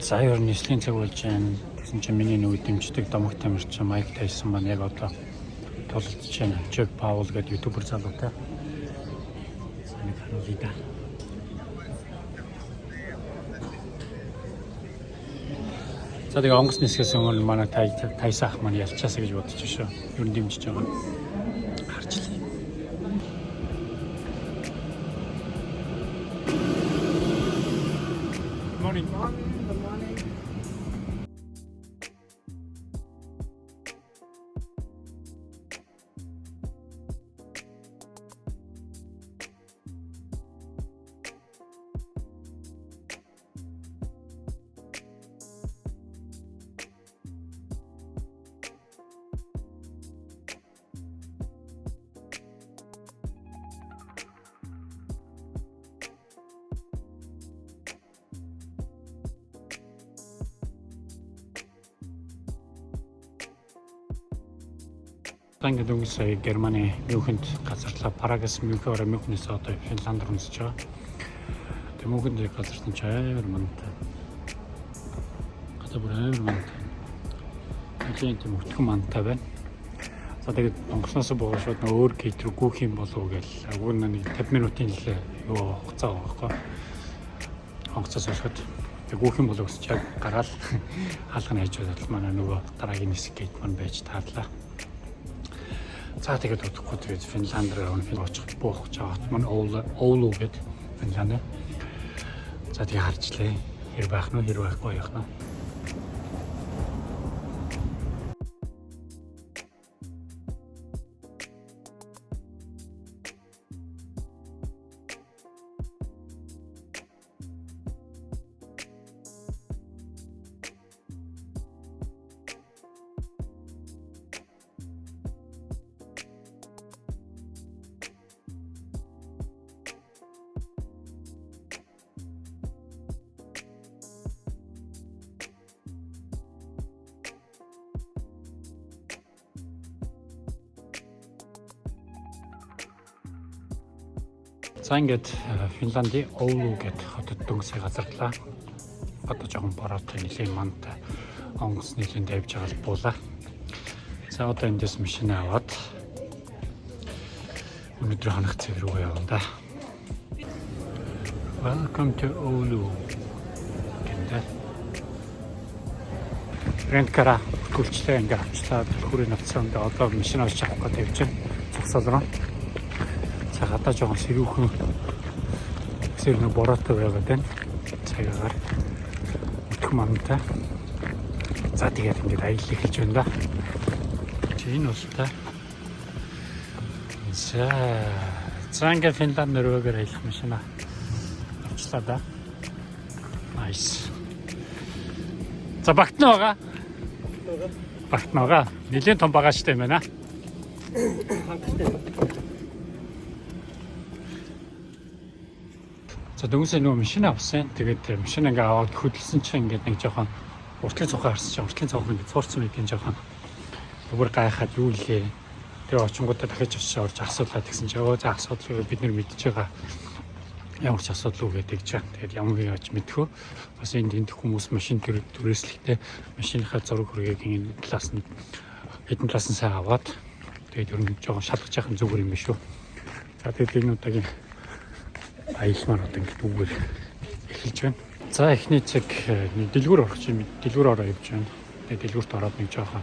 За ер нь нэслийн цаг болж байна. Тэгсэн чинь миний нэг дэмждэг домог тамирчин Майк Тайсон маань яг одоо тулалдж байна. Джек Паул гэдэг ютубер залуутай. Саний харуулъя да. За тэгээ онгоц нисгээс өмнө манай Тайсан ах маань ялчаасаа гэж бодож шүү. Ер нь дэмжиж байгаа. Харчлаа. Morning. Ингээд үгүйсээ Германы Мюнхенд газарлаа Прагаас Мюнхенээс одоо Финланд руу нисэж байгаа. Тэгээ Мюнхенд газарсан ч амар мантай. Гадаа бүр амар мантай. Эцэг тийм өтгөн мантай байна. За тэгээд онгоцноос буугаад шууд нөө өөр гейт рүү гүйх юм болов уу гээл. Агуун нэг 50 минутын л юу хугацаа байгаа байхгүй. Онгоцоос босоод гүйх юм болов гэж яг гараал хаалганы хажууд манай нөгөө дараагийн нисэх гейт маань байж таарлаа. За тэгээд удахгүй тэгээд Финланд руу очих буух гэж байгаа. Манай Оулу гэдэг Финланд. За тэгээд харчлаа. Хэр байх нь хэр байхгүй яах нь. За ингээд Финландын Оулу гэдэг хотод дөнгөсөө газарлаа. Одоо жоохон бороотой нэлийн мантай онгоц нэлийн давж байгаа л буулаа. За одоо эндээс машин аваад өнөөдөр хоног цэг рүү явна да. Welcome to Oulu. Гэнэ. Ренткара гүлчлээ ингээд авчлаа. Хүрээ навцаанд одоо машин авч явах гэдэг явж байна. Цогцол руу. Гадаа жоохон сэрүүхэн сэрнэ бороотой байгаад байна. Цагаагаар өтгөн мантай. За тэгээд ингээд аялал эхэлж байна да. Энэ бол та. За ингээд Финланд нөрөөгөр аялах машина авчлаа да. Nice. За багтна байгаа. Багтна байгаа. Нэлээд том багажтай юм байна. За дөнгөсөө нөгөө машин авсан. Тэгээд машин ингээ аваад хөдөлсөн чинь ингээд нэг жоохон уртлын цухаа харсан чинь уртлын цухаа ингээ цуурсан байт юм жоохон өөр гайхаад юу лээ. Тэгээ очингуудаа дахиж очиж орж асуулаад гэсэн чинь өө за асуудал бид нар мэдж байгаа. Ямар ч асуудал уу гэдэг чинь. Тэгээд ямар яаж мэдхөө. Бас энд хүмүүс машин түрээслэхтэй машиныхаа зураг хүргээг энэ класс нь хэдэн класс нь сайн аваад тэгээд ер нь жоохон шалгаж яхах зүгээр юм биш үү. За тэгээд энэ удаагийн аялмаар одоо ингээд үгээр эхэлж байна. За эхний цэг дэлгүүр орох чинь дэлгүүр ороо явж байна. Тэгээд дэлгүүрт ороод нэг жоохон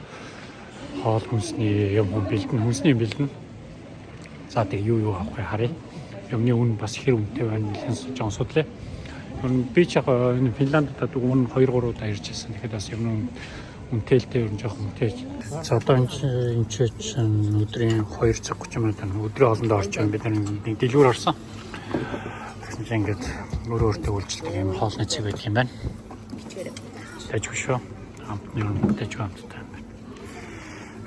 хоол хүнсний юм бэлдэн хүнсний бэлдэн. За тэгээд юу авах вэ харъя. Юмны үн бас хэр үнэтэй байна гэсэн жоон судлаа. Ер нь би ч яг энэ Финландд өмнө 2-3 удаа ирж байсан. Тэгэхээр бас юм үнэтэйтэй ер нь жоохон үнэтэй. За одоо энэ чинь өдрийн 2:30 минут өдрийн хоолндоо орж байгаа бид нэг дэлгүүр орсон. Ингээд өөртөө үйлчлдэг юм хоолны цэг байдаг юм байна. Тэжгүй шүү. Амтны тэжгүй амттай юм байна.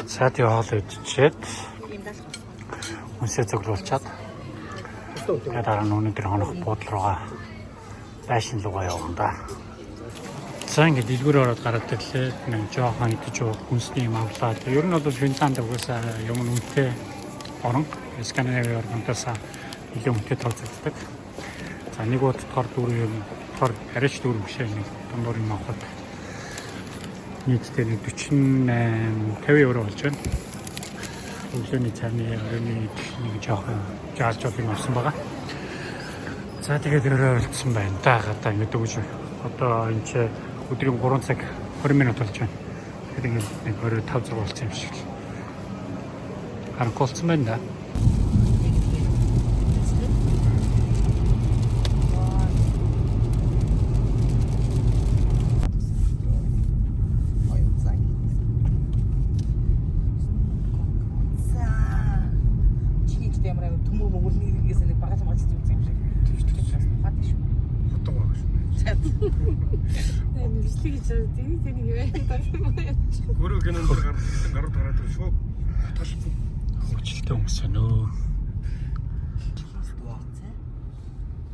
За тий хоол идчихэд хүнсээ цуглуулчаад дараа нь өнөөдөр хонох буудлын руугаа байшин руугаа явна да. За ингээд дэлгүүр ороод гараад ирлээ. Нэг жоохон идэж уух хүнсний юм авлаа. Ер нь бол Финланд угаасаа юм үнэтэй орон. Скандинавын орнуудаас илүү үнэтэй тооцогддог. За нэг удаагаар дүүрээ юм. Тэгэхээр арайч дүүр биш нэг дундуур юм авахад нийтдээ 48 50 евро болж байна. Өглөөний цайны оройны нэг жоохон жаалж бол юм авсан байгаа. За тэгээд өрөө олцсон байна. Гадаа ингэ дүүж одоо энэ ч өдрийн 3 цаг 20 минут болж байна. Тэгэхээр нэг өрөө 5 6 болсон юм шиг л. Харанхуулсан байна да. Хөжилтэй хүмүүс нөө.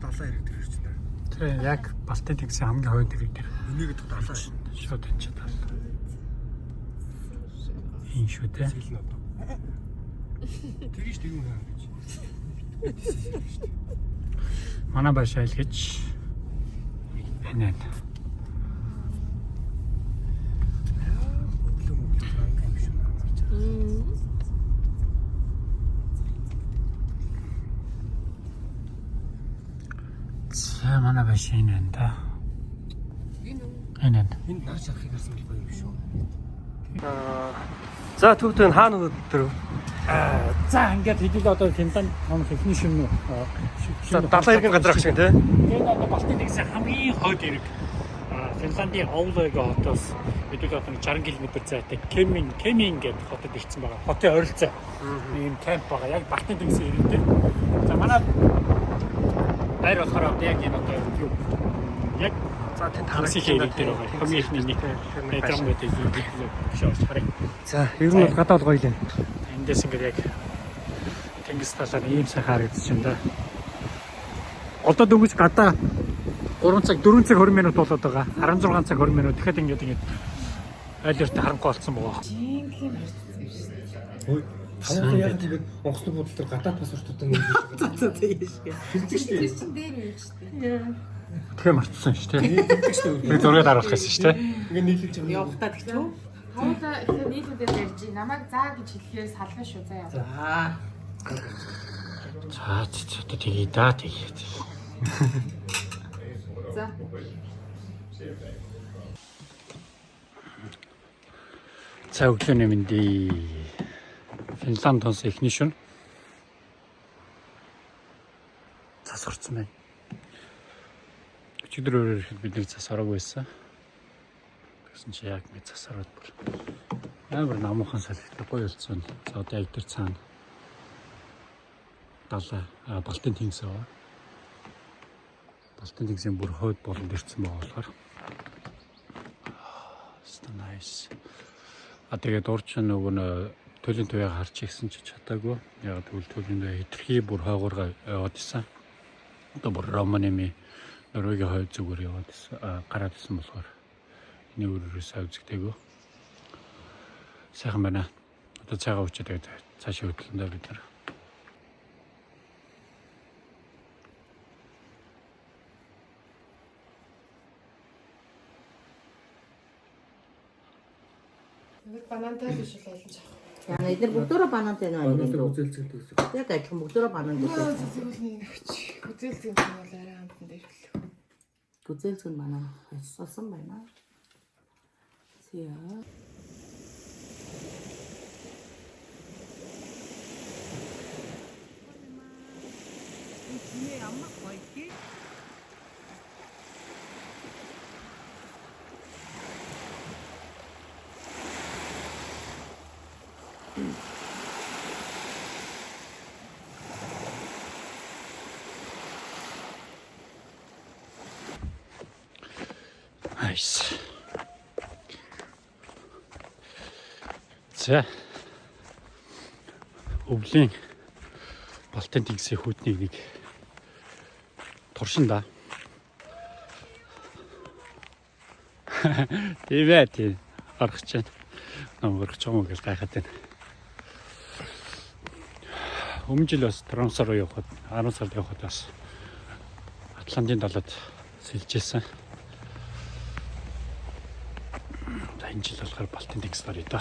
Далаа ирээд ирж байна. Тэр яг Балтийн тэнгисийн хамгийн хойд ирээд байна. Энийг гэдэг далаа шууд энэ ч далаа. Энэ шүү дээ. Тэгэж тийм юм аа гэж. Манай башайл гэж энэ. За манай башин энэ да. Энэ нар шарахыг харсан бол гоё юм шүү. За түүхэн хаана өдөр? За ингээд хэдий л одоо Финланд хонох ихний шимнүү. Далайн иргэн газар ах шиг тий. Тэгээд одоо Балтийн тэнгисийн хамгийн хойд ирэг Финландын Оулойго хотоос хэдий л одоо 60 км зайтай Кемин гэдэг хотод ирсэн байгаа. Хотын ойролцоо ийм камп байгаа. Яг Балтийн тэнгисийн ирэг дээр. За манай байр болохоор яг энэ одоо юу яг За тэнд харагсхийн ирэг дээр байгаа. Хамгийн ихний нэг драм байдаг юм биш орч харъя. За ер нь бол гадаа бол гоё л юм. Эндээс ингээд яг тэнгис талаар ийм сайхан харагдаж байна да. Одоо дөнгөж гадаа 3 цаг 4 цаг 20 минут болоод байгаа. 16 цаг 20 минут. Тэгэхэд ингээд айл өртөө харанхуй болсон байгаа. Ой, хамаагүй яг ингээд онгоцны бодол төр гадаад паспортууд ингээд За тийм шүү. хэлдэг шүү дээ. Чин дээр юм шүү дээ. Тэгээ мартсан шүү дээ. Хэлдэг шүү дээ. Би зургийг харуулах гэсэн шүү дээ. Ингээд нийлүүлж байгаа. Явахтаа тэгчихв. Хаваа ихэнх нийлүүлээд ярьж намайг заа гэж хэлэхээр сална шүү заяа. За одоо тэгээ да тэгээ. За. За өглөөний мэндий Финланд улс эхний шөнө цас орсон байна. Өчигдөр өөрөөр хэлбэл бид нэг цас ороагүй байсан. Тэгсэн чи яг нэг цас ороод бүр амар намуухан салхитай гоё болсон. За одоо яг тэр цаана далаа Балтийн тэнгис аваа. Балтийн тэнгисийн бүр хойд болонд ирсэн байгаа болохоор so nice. Тэгээд урч нөгөө төлөв туяа харч ирсэн ч чадаагүй. Яг тэгвэл төлөв туяа хитрхи бүр хойгоор яваад исэн. Одоо бүр Романими Норвегийн хойд зүгээр яваад исэн. Гараад исэн болохоор энэ өөрөөс авзэгтэйгөө. Сайхан байна. Одоо цагаа өчөөд тэгээд цаашаа хөдлөндөө бид нар. Нэг банантай биш л айлж авах. Яна эдгээр бүгдөө банантай нөө. Өнөөдөр үзэлцэлтэй байсан. Яг ажим бүгдөө банан гэдэг. Зөвхөн нэгч. Үзэлцэн бол арай амтан дээр л. Гүзэлцэн банан сосон байна. Зя. Nice. За. Өвлийн Балтийн тэнгисийн хүйтнийг нэг туршин да. Тийм ээ тийм. Орох чинь. Намайг орох юм гэж гайхаад байна. Өмнө жил бас трансфер руу явахад 10 сард явахад бас Атлантын далайд сэлжсэн. За энэ жил болохоор Балтийн тэнгис дор доо.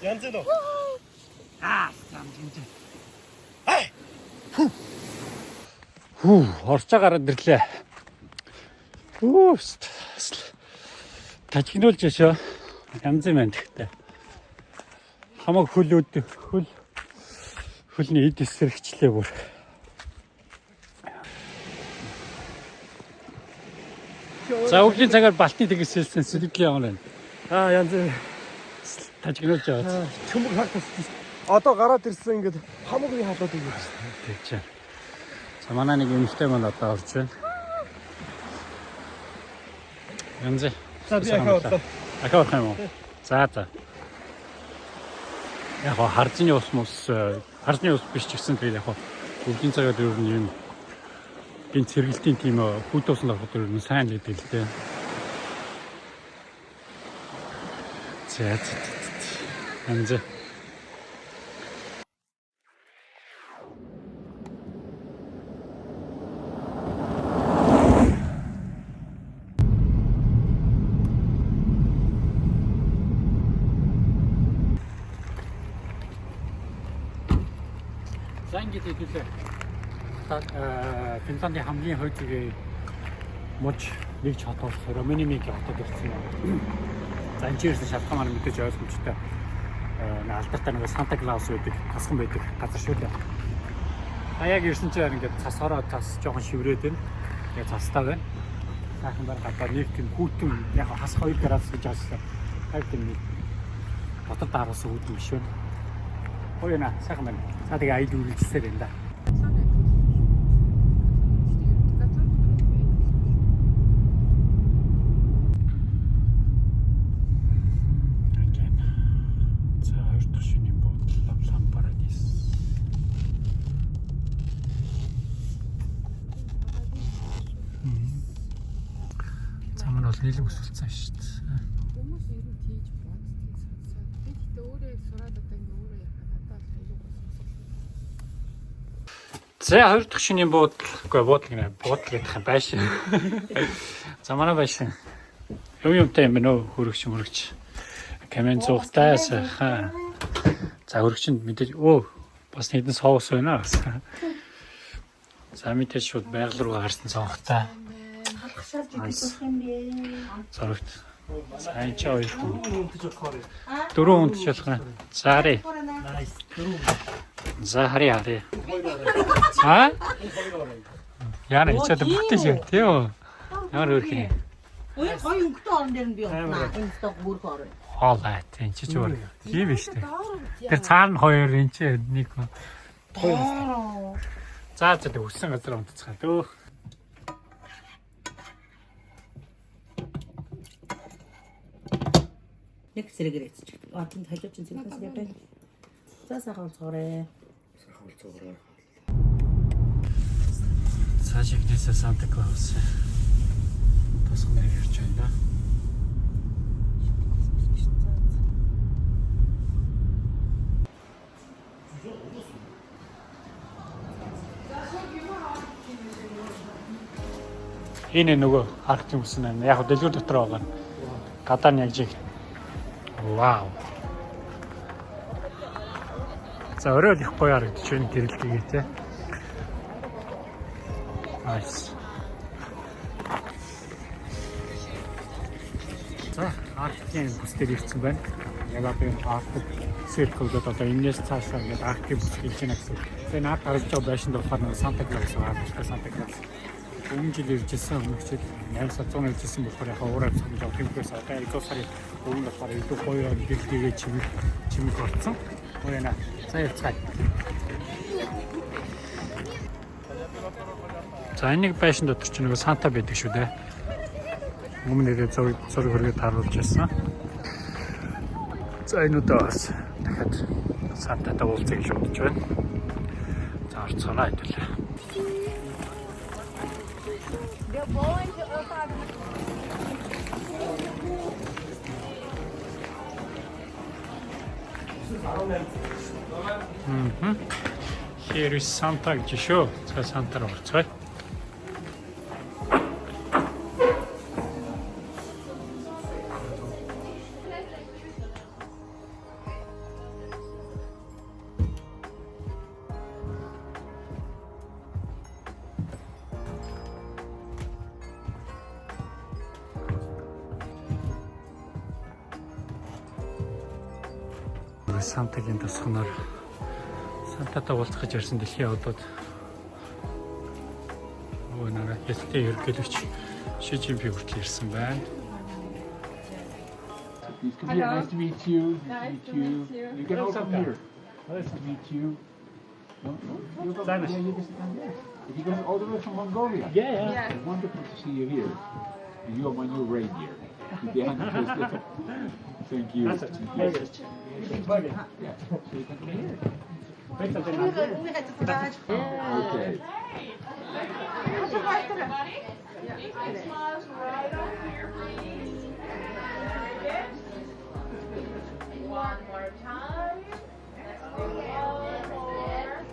янзэнэ. Янзэнэ. Хүү, орчоо гараад ирлээ. Тажигнуулж яшаа. Янз юм байна гэхдээ. Хамаг хөлний эд эсрэгчлээ бүр. За өглөө цагаар Балтийн тэнгис хэлсэн сэлгэл явна. Янзэнэ. Тажигнуулж яваад. Төмөр хатсан. Одоо гараад ирсэн ингээд хамаагүй халаад идэв. Тэгчээ. За манай нэг эмэгтэй маань одоо орж байна. Янзэ. За би ахаа орлоо. Ахаа орох юм уу? За. Яг харзны ус биш ч гэсэн тэгээд яг өвлийн цагаад ер нь юм гинт сэргэлтийн тийм хүүтөөсөн ороход ер нь сайн гэдэг л дээ. За. Янзэ. За ингэж хэлээ. Финландийн хамгийн хойдгийн муж нэгж хот болох Романимиг хотод ирсэн юм. За энэ чирсэн шалтгаан маань мэдээж ойлгомжтой. Алдартай нэг Санта Клаус байдаг, тасхан байдаг газар шүү дээ. Яг ирсэн чинь ингээд цасаараа цас жоохон шиврээд байна. Тэгээ цастаа байна. Сайхан бар гадаа нэг тийм хүүтэн яг хас 2 градус гэж асуусан. Яг тийм нэг дотор дараасан хүүтэн биш байна. Хөөе сайхан байна. За тэгээ аяд үргэлжлэсээр байна да. Нийлэг өсөлтсөн шүү дээ. Хүмүүс ер нь тийж боддгийг сонсоод би гэхдээ өөрөө сураад одоо ингээ өөрөө яхад надад аюул болсон. За 2 дахь шинийн буудлага гэх юм байш. За манай байш. Юмтай юм байна уу хөрөгч. Камен зугтай сайхан. За хөрөгчөнд мэдээж бас нэгэн соус байна. За мэдээж шууд байгаль руу гарсан сонгохтой. Зорогт. Сайн ч хоёр хүн. 4 хүнд ч болох юм. За харъя. За харъя. Яна ичээд бүтээж яа тий юу? Ямар өрх юм. Ой гоё өнгөтэй орон дээр нь би унтнаа. Энэ сток бүрх орон. Хоолой тийм ч өөр. Тийм биш үү? Тэр цаана хоёр энэ ч нэг. За өссөн газар унтцгаа дөө. Нэг зэрэг эцчих. Атанд хажууд чинь зэрэгс яваа. За сайхан цоорой. Цаашиг дэсэ Санта Клаус. Тосгон ярьж байна да. Энэ нөгөө арктик үсэн байна. Яг дэлгүүр дотор байгаа. Гадаа нь яг жиг. Вау. За өөрөө их гоё харагдаж байна гэрэлтийгээ те. Nice. За арктикийн бүсдэр ирсэн байна. Яг одоо энэ арктик circle гэдэг одоо энэс цаашаа ингээд арктик бүс хэлж байна гэсэн. Тэгээ наад гарч байгаа байшин болохоор нэг Санта Клаус байгаа. Санта Клаус. Өмнө жил иржсэн өмнөчд 8 сар 100 иржсэн болохоор яхаа уурай цогж авах юмээс одоо 2 сарын өмнө болохоор илүү гоё гэрэлтийгээ чимэг болсон. Гоёна. За явцгаая. За энэ байшин дотор ч нэг Санта байдаг шүү дээ. Өмнө ирээ зураг хөргөд харуулж байсан. За энэ удаа бас дахиад Сантатай уулзъя гэж бодож байна. За орцгоно хэдүүлээ. Here is Santa гэж шүү. За Сантаар орцгоё. Сантагийн тусганаар Сантатай уулзах гэж ярьсан дэлхийн одод өнөөдөр хэлтэй ерөнхийлөгч Ши Жинпинг хүртэл ирсэн байна. Nice to meet you. Nice to meet you. You can also come here. Nice to meet you. You go, yeah, you just come here. You go all the way from Mongolia. Yeah. It's wonderful to see you here. You are my new reindeer. Behind the first Thank you. That's it. Yeah. So you can come here. Okay. One more time. Let's do one more.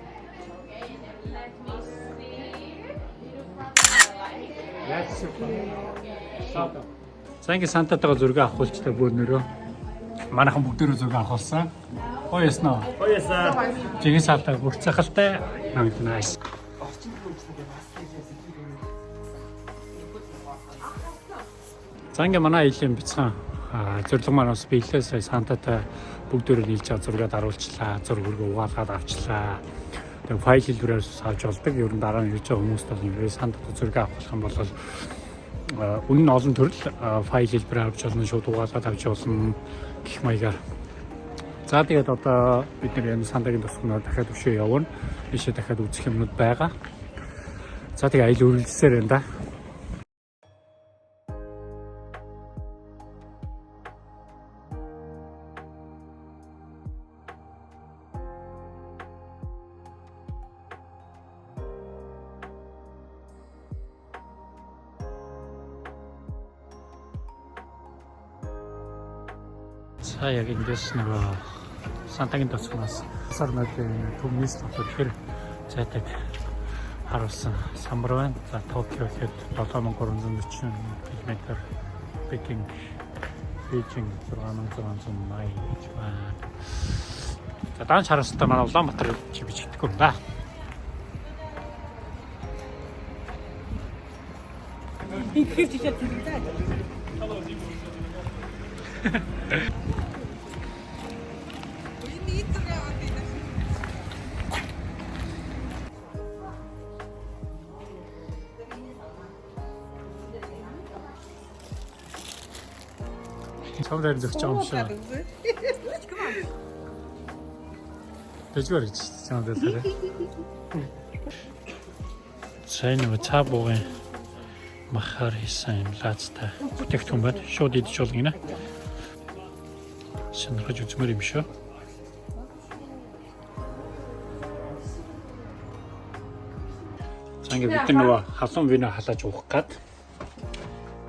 Okay, and then let me see. That's super. За ингэ Сантатайгаа зураг авах болчтой бөөнөрөө манайхан бүгдээрөө зураг авах болсон. Гоё яснаа. Гоё ясаа. Жигийн салтаа бүр цахалтай. Nice. За ингэ манай илийн бяцхан зорилго маань бас биелээ сая Сантатай бүгдээрээ нийлж байгаа зургаад харуулчлаа. Зураг өргөө угаалгаад авчлаа. Тэгээ файл хэлбэрээр авч болдог. Ер нь дараа нь ирж байгаа хүмүүст бол ингэ Сантатай зураг авах юм бол үнэн олон төрөл файл хэлбэрээр авч болно, шууд угаалгаад авч болно гэх маягаар. За тэгээд одоо бид нэр энэ Сантагийн тусганаар дахиад өшөө явна. Ийшээ дахиад үзэх юмнууд байгаа. За тэгээд аялал үргэлжлэлсээр байна да. За яг эндээс нөгөө Сантагийн тусганаас сар мөлийн төмнийс тэгэхээр зайдаг харуулсан самбар байна. За Токио хэд 7340 км, Пекин, Бээжин 6680 гэж байна. За даанч харуулсантай манай Улаанбаатар чи бичигдэхгүй юм да. Ихэр чичээ тэгдэ. Цавраар зөгч байгаа юм шиг. Тэжгээр гэж цаанд дээр. Сайн нэг цаабуугийн махаар хийсэн юм лаацтай. Бүтээгдэхүүн байна. Шууд идэж болно гинэ. Шинэрхэж үзмээр юм шүү. За ингээд бид нөгөө халуун вино халааж уух гад.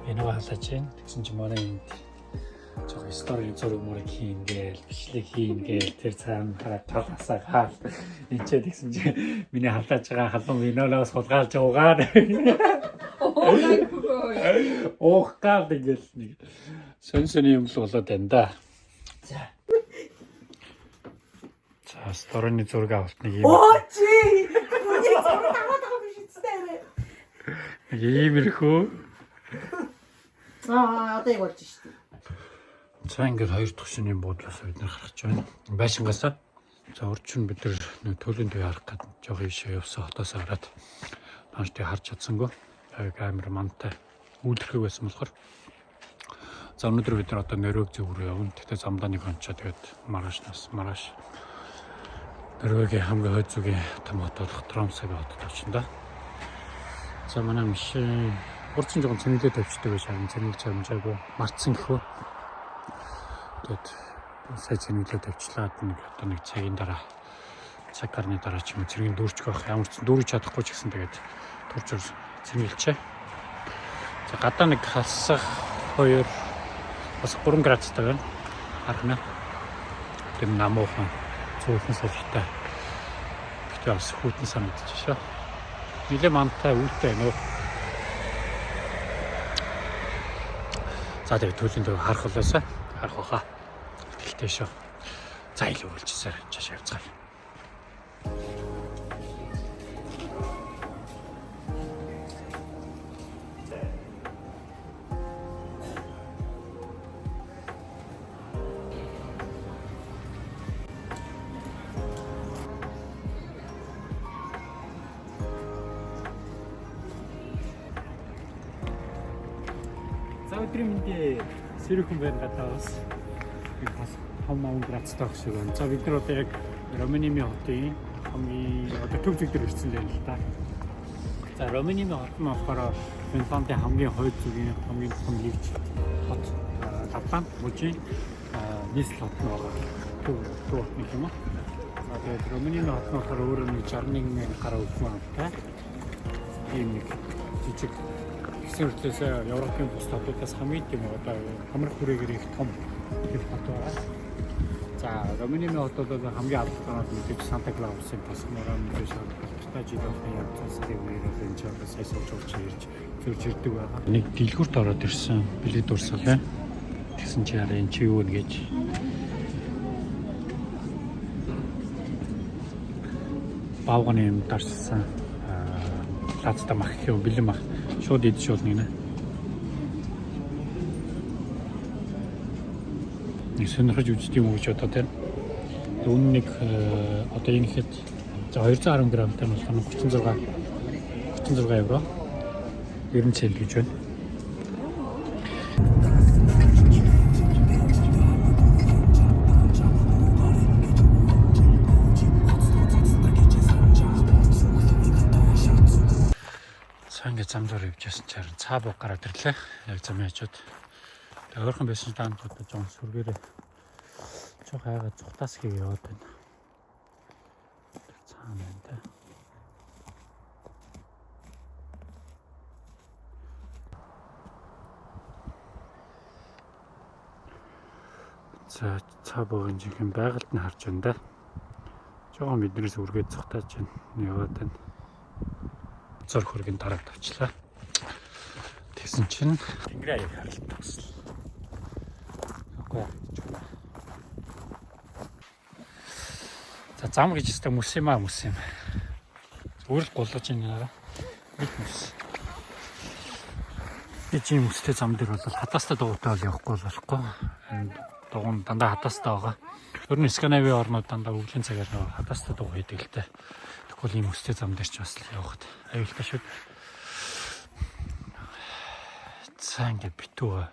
Вино халааж байна. Тэгсэн чинь манай энд жоо стори зураг мөрөг хийн гээл, бичлэг хийн гээл тэр цаана хараад талхасаа хаал. Эцээ тэгсэн чинь миний халааж байгаа халуун винолоос хулгайлж уугаад. Ох гад гэл нэг сонь юм л болоод байна да. За стороны зураг авалт нэг юм. Оо чи! Үнийг зураг аваад байгаа биш үстэй. Нэг иймэрхүү. Одоо яг болж штеп. За ингээд хоёр дахь шинийн буудлаас бид нар гарч байна. Байшингаасаа. За урчин бид нар төлөнд үе харах гэдэг жоох ийшээ явсан хотоос хараад нааш тий харж чадсангүй. Камер мантай үүлэрхэг байсан болохоор. За өнөөдөр бид нар одоо Норвег зөв рүү явна. Тэгтээ замдаа нэг онцоо тэгээд маргааш Норвегийн хамгийн хойд зүгийн том хот болох Тромсогийн хотод очино да. За манай машин Урдсан жоохон цэнгэлээ тавьчихдаг байж харин цэнгэлж амжаагүй мартсан гэхүү. Тэгээд сая цэнгэлээ тавьчлаад нэг одоо нэг цагийн дараа цаг гарны дараа ч юм уу цэргийн дүүрч байх ямар ч дүүрч чадахгүй ч гэсэн тэгээд турж цэнгэлчээ. За гадаа нэг хасах 2 бас 3 градустай байна. Харна. Тэм намуухан цөөхөн салхитай. Гэтэ бас хүйтэн санагдчих шээ. Нилээ мантай үүлтэй нөө. За тэгээд төлөнд харах болоосаа харах баха. Тэгтэй шүү. За илүү үлчсээр чааш явцгаая. За өдрийн мэндийн сэрхэн байна гадаас. Би бас 5 градустай шиг байна. За бид нар одоо яг Романимын хотын хамгийн одоо төв зэг дээр ирсэн л юм л та. За Романимын хот нь болохоор Финландын хамгийн хойд зүгийн хамгийн том нэгж хот. Лапланд мужийн нийслэл хот нь байгаа. Төв хот нэг юм аа. За тэгээд Романимын хот нь болохоор өөрөө нэг 61,000 гаруй хүн амтай. ийм нэг жижиг хэсэгтлээс Европын бус хотуудаас хамгийн тийм одоо хамрах хүрээгээр их том хот байгаа. За Романимын хотуудад хамгийн алдартай мэдээж Санта Клаусын бас морон мэдээж алдартай жил болгон явцсан үеэр энэ ч бас сайн сууж ирж зөрж ирдэг байгаа. Нэг дэлгүүрт ороод ирсэн билет урсгал байна. Тэгсэн чи яа энэ чи юу вэ гэж баавганы юм дарсан лацтай мах юм бэлэн мах шууд идэж болно гинэ. Нэг сонирхож үздэг юм уу гэж бодоод байна. Үнэн нэг одоо энэ хэд 210 грамтай болох нь 36 евро 90 цент гэж байна. Ингээд замдаар явжсэн чаар цаа бог гараад ирлээ. Яг зам яачаад. Тэгээ ойрхон байсан таанд одоо жоон сүргээрээ жоо хайгаа цухтаас хийгээ яваад байна. Цаана байна та. За цаа богийн жинхэнэ байгальд нь харж байна да. Жоон биднээс үргээд цухтааж байна. Яваад байна. Зор хөргийн дараа тавчлаа. Тэгсэн чинь тэнгэрээ аяг харалт тагсл. Окей. За зам гэж өстэй мөс юм. Зүгээр л голлож байна. Нэг мөс. Би чи мөстэй зам дээр бол хатаастай дуутай бол явахгүй болохгүй. Дугуун дандаа хатаастай байгаа. Ер нь Скандинавийн орнууд дандаа өвлийн цагаар хатаастай дуу хийдэг л дээ. Тэгвэл ийм өстэй зам дээр ч бас л явахд аюултай шүү. За ингэ битүү.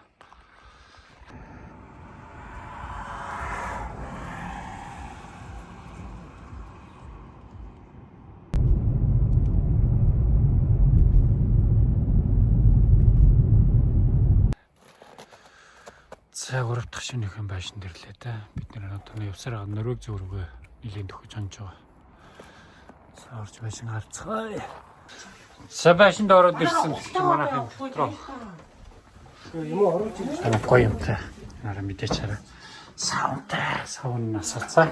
За 3 дахь шинийхэн байшин дэрлээ те. Бид нэр одоо явсараа Норвег зөөргөө нэлийн төхөж хонж байгаа. Орж байшин харцгаая. Сайшинд ороод ирсэн манайхын дотроо. Юм уу оруулж ирсэн. Гоё юмтай. Нараа мэдээч хараа. Саун насацаа.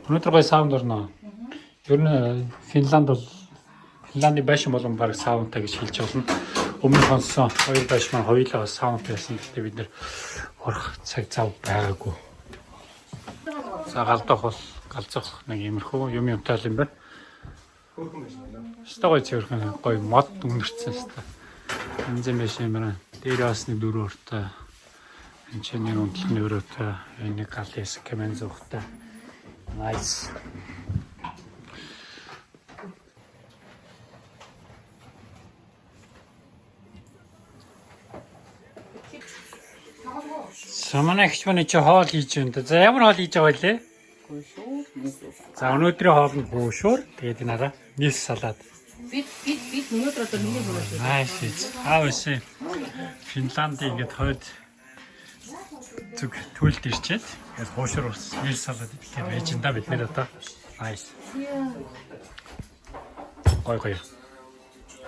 Өнөөдөр гоё саунд орно. Ер нь Финландын байшин болон баг саунтай гэж хэлж болно. Өмнө сонсон хоёр байшин маань хоёулаа саунд байсан. Гэхдээ бид нэр орох цаг зав байгаагүй. За галдах бол галзах нэг иймэрхүү юмтай л юм байна. Стогой цэвэрхэн гоё мод үнэрсэн хэвээр. Энзэм биш юм байна. Дээр бас нэг 4 өртөө. Энд чинь нэг унтлахны өрөөтэй. Энэ нэг гал яс кемен зуухтай. Nice. Саманагч мань чи хоол хийж байна. За ямар хоол хийж байгаа вэ? За өнөөдрийн хоол нь буушуур. Тэгээд энэ хараа нийс салаад. Бит Өнөөдөр одоо миний болооч. Nice. Аавс Финланд ингээд хойд зүг төлд ирчээд ингээд хуушур ус ил салаад идэхээр байж энэ да бид нэр одоо. Nice. Гой.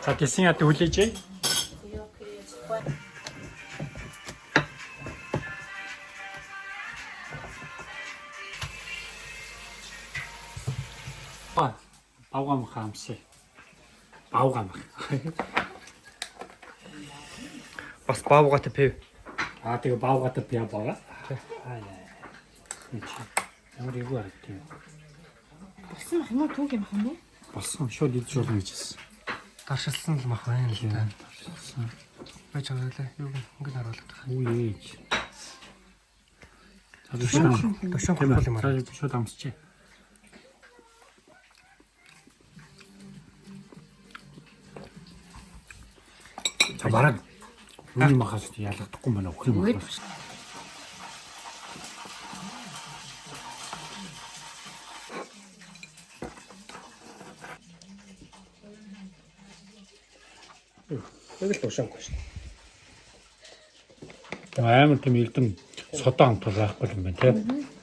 За тэсийн яд хүлээжээ. Бавгам хаамсаа. Бавгам. Бас баавгатай пив. Тэгээ бавгатай пиа байгаа. Ямар юу аргатай. Болсон юм уу түүх юм хам уу? Болсон шууд идэж болно гэжсэн. Таршилсан л мах байна л да. Байж байгаа лээ. Юу ингэ харуулдаг. Үгүй ээ. Төшөө хол юм аа. Шууд амсчээ. За бараг үний махаас ялгахгүй байна өхөр махаас. Тэгэл тушаангүй шүү. Амар тийм эрдэм содоо хамтар байхгүй юм байна тийм.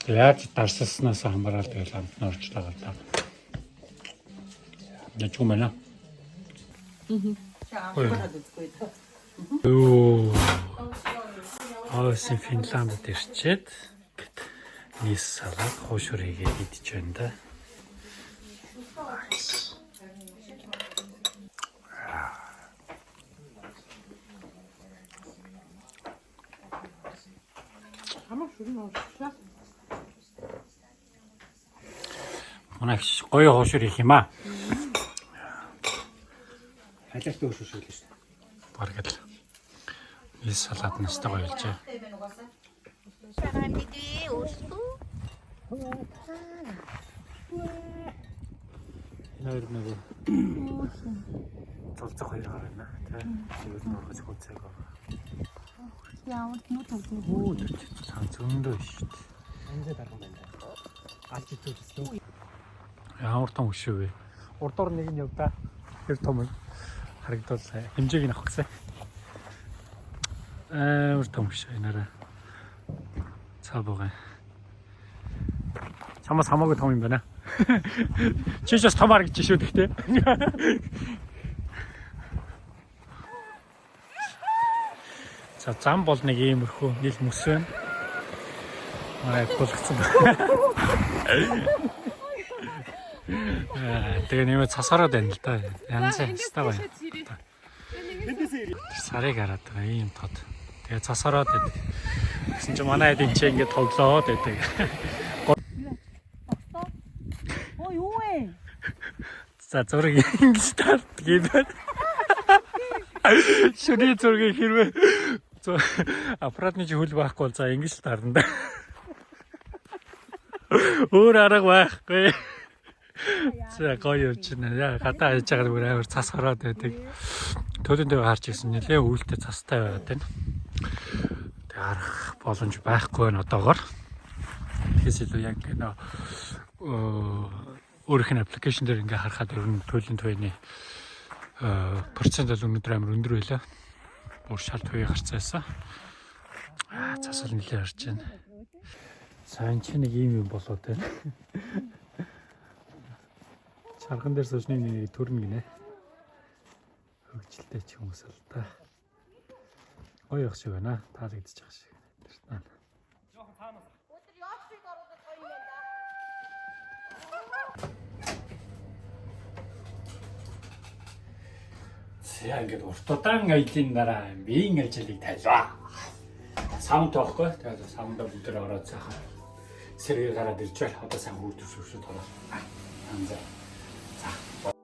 Яаж дарсалснаас хамаарал тэгэл хамт нь орж байгаа л та. Яж юм байна. Оо. Аасын Финландд ирчээд нийс салаад хуушур хийгээд идэж байна да. Манай гоё хуушур хийх юм аа. Халиалт өөршөж шүү дээ. Бараг л нийс салаад настай гоё хэлжээ. Нэр нэг цолцох хоёр гараа байна тийм. Тэгвэл нургаж хөөцөг. Ямар ч нүд үзсэн. Оо цаа зөндөө шүү дээ. Анзаа дарган байна. Алж итүүлсэн. Ямар том хөшөө вэ? Урдуур нэг нь явда. Тэр том харагдвал хэмжээг нь авах гэсэн. Амар том хөшөө нэрэ. Цаа байгаа. Чамаас хамаагүй том юм байна. Чи ч бас том харагдаж шүү гэхдээ. За зам бол нэг иймэрхүү ил мөс байна. Булгацсан. Тэгээ нэмээ цасараад байна л да. Янз янзтай байна. Сарыг хараад байгаа ийм тод. Тэгээ цасараад байдаг. Гэсэн чи манай хэд энэ ингээд тоглоод байдаг. Оо юу вэ? За зураг ингэж таард гэдэг. Шүний зургийг хэрвээ аппаратны хөл байхгүй бол за ингэж таарна да. Өөр арга байхгүй. За гоё явж байна. Яа гадаа хийж байгаа бүр амар цас хараад байдаг. Төлөндөө харж ирсэн нэлээ үүлтэй цастай байгаад байна. Тэг харах боломж байхгүй байна одоогор. Тэгээс илүү яг нөө өөрийнх нь аппликейшн дээр ингээ харахад ер нь төлөнд төвний процент бол өнөөдөр амар өндөр байлаа. Бүр шал төвийг гарцаасан. Цасал нэлээ харж байна. Сайн ч нэг юм болоод байна. Чархан дээр суучны нэг төрнө гинэ. Хөгжилтэй ч хүмүүс л та. Гоё явах шиг байна. Таалагдчих шиг. Тэр тань. За ингээд уртудаан аялын дараа биеийн ажлыг тайлбаа. Саунд тоохгүй. Тэгээд саунд бүгд ороод цаахан сэргээ гараад ирж байл. Одоо сайн хурд төвшөд ороо. Анзаа. За.